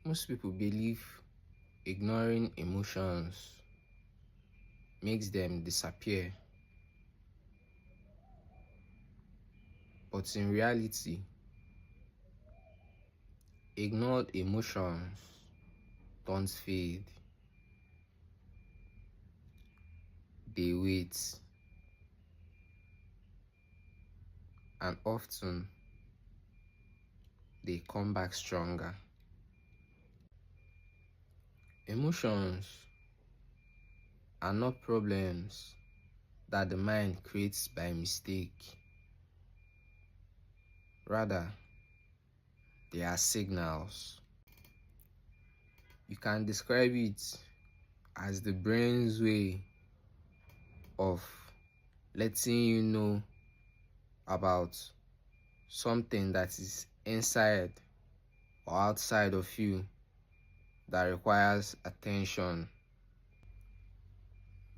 Most people believe ignoring emotions makes them disappear. But in reality, ignored emotions don't fade. They wait, and often they come back stronger. Emotions are not problems that the mind creates by mistake. Rather, they are signals. You can describe it as the brain's way of letting you know about something that is inside or outside of you that requires attention.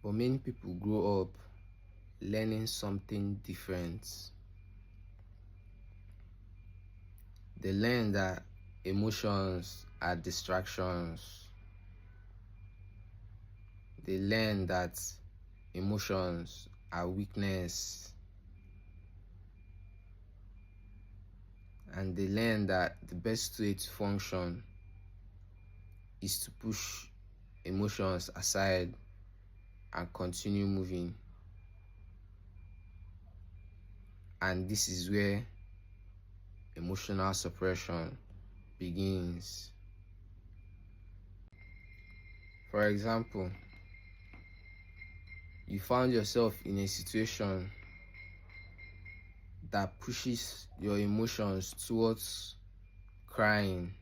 But many people grow up learning something different. They learn that emotions are distractions. They learn that emotions are weakness. And they learn that the best way to function is to push emotions aside and continue moving. And this is where emotional suppression begins. For example, you found yourself in a situation that pushes your emotions towards crying,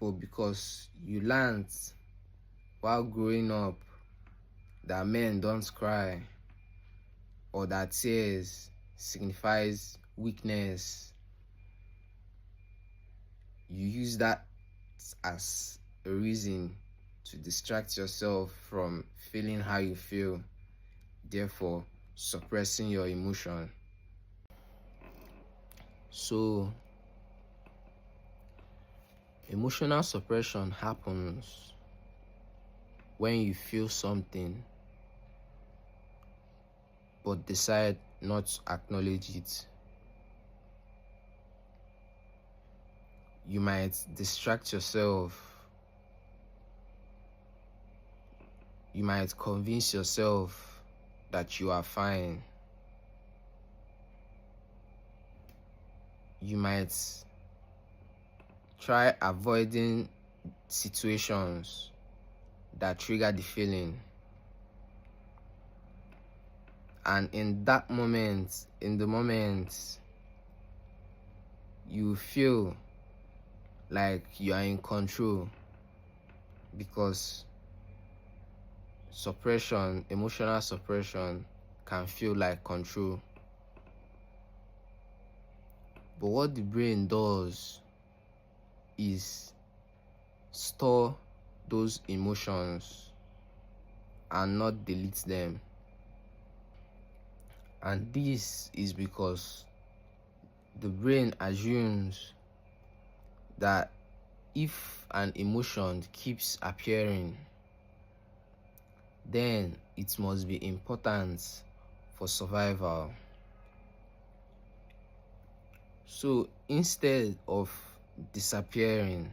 but because you learned while growing up that men don't cry, or that tears signifies weakness, you use that as a reason to distract yourself from feeling how you feel, therefore suppressing your emotion. So emotional suppression happens when you feel something but decide not to acknowledge it. You might distract yourself. You might convince yourself that you are fine. You might try avoiding situations that trigger the feeling. And in that moment, you feel like you are in control, because suppression, emotional suppression, can feel like control. But what the brain does is store those emotions and not delete them. And this is because the brain assumes that if an emotion keeps appearing, then it must be important for survival. So instead of disappearing,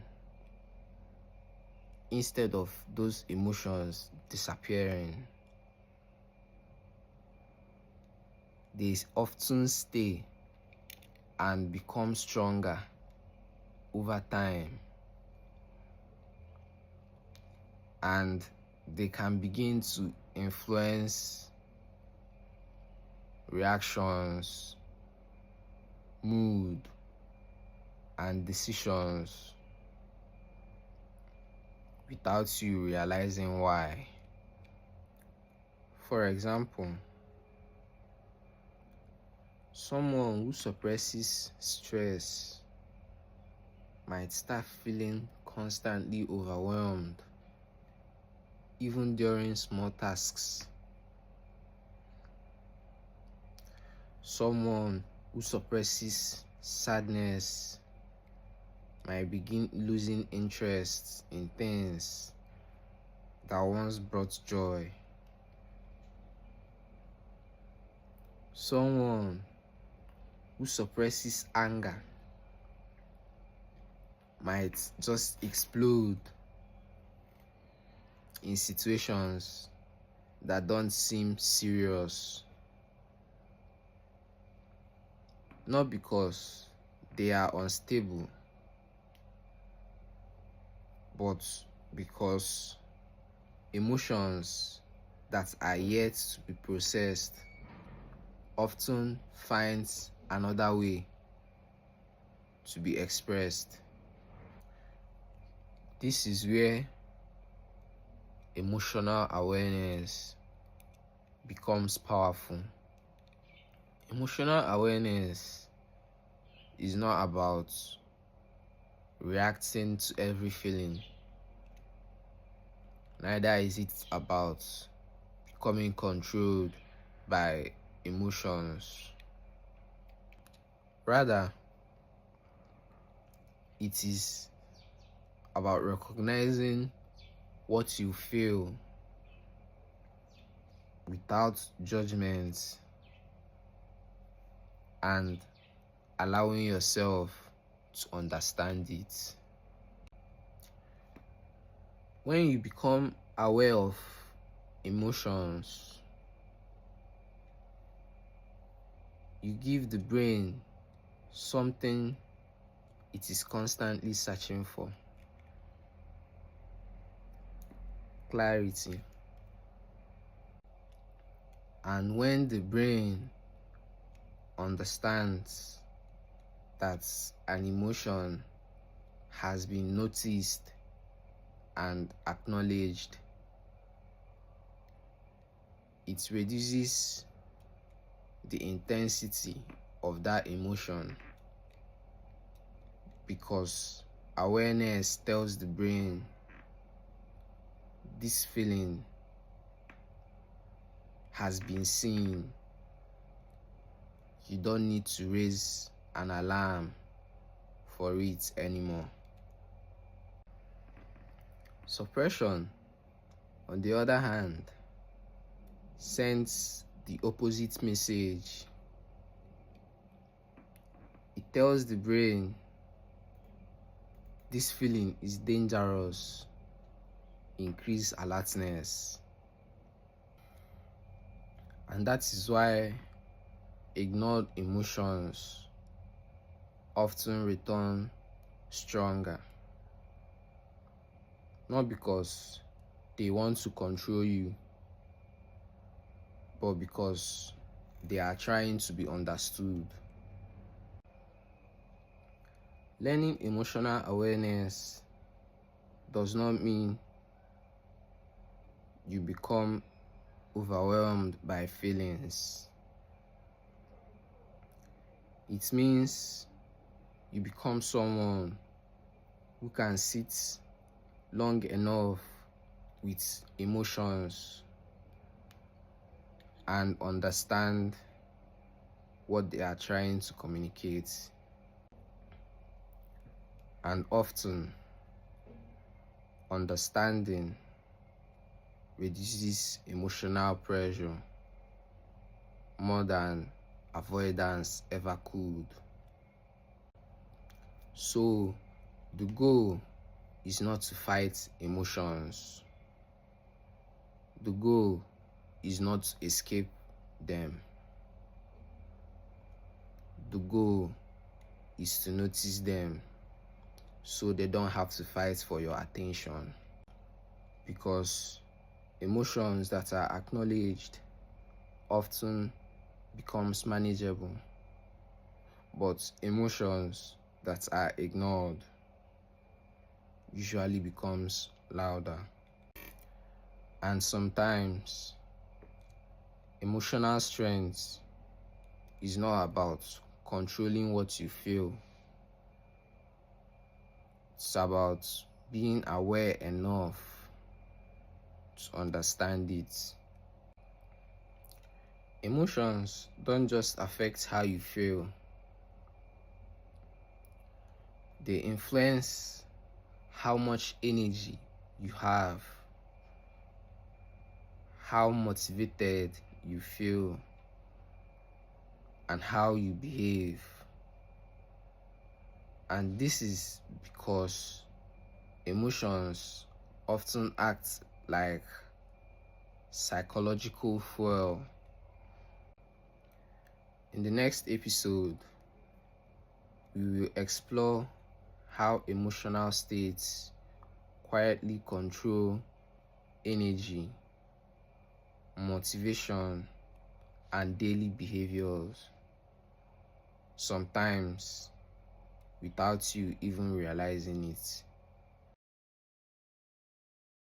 instead of those emotions disappearing, they often stay and become stronger over time. And they can begin to influence reactions, mood, and decisions without you realizing why. For example, someone who suppresses stress might start feeling constantly overwhelmed, even during small tasks. Someone who suppresses sadness might begin losing interest in things that once brought joy. Someone who suppresses anger might just explode in situations that don't seem serious, not because they are unstable, but because emotions that are yet to be processed often finds another way to be expressed. This is where emotional awareness becomes powerful. Emotional awareness is not about reacting to every feeling. Neither is it about becoming controlled by emotions. Rather, it is about recognizing what you feel without judgment and allowing yourself to understand it. When you become aware of emotions, you give the brain something it is constantly searching for: clarity. And when the brain understands that an emotion has been noticed and acknowledged, it reduces the intensity of that emotion, because awareness tells the brain this feeling has been seen. You don't need to raise an alarm for it anymore. Suppression, on the other hand, sends the opposite message. It tells the brain this feeling is dangerous. Increase alertness. And that is why ignored emotions often return stronger. Not because they want to control you, but because they are trying to be understood. Learning emotional awareness does not mean you become overwhelmed by feelings. It means you become someone who can sit long enough with emotions and understand what they are trying to communicate. And often, understanding reduces emotional pressure more than avoidance ever could. So, the goal is not to fight emotions. The goal is not to escape them. The goal is to notice them so they don't have to fight for your attention. Because emotions that are acknowledged often becomes manageable, but emotions that are ignored usually becomes louder. And sometimes emotional strength is not about controlling what you feel. It's about being aware enough to understand it. Emotions don't just affect how you feel, They influence how much energy you have, how motivated you feel, and how you behave. And this is because emotions often act like psychological fuel. In the next episode, we will explore how emotional states quietly control energy, motivation, and daily behaviors, sometimes without you even realizing it.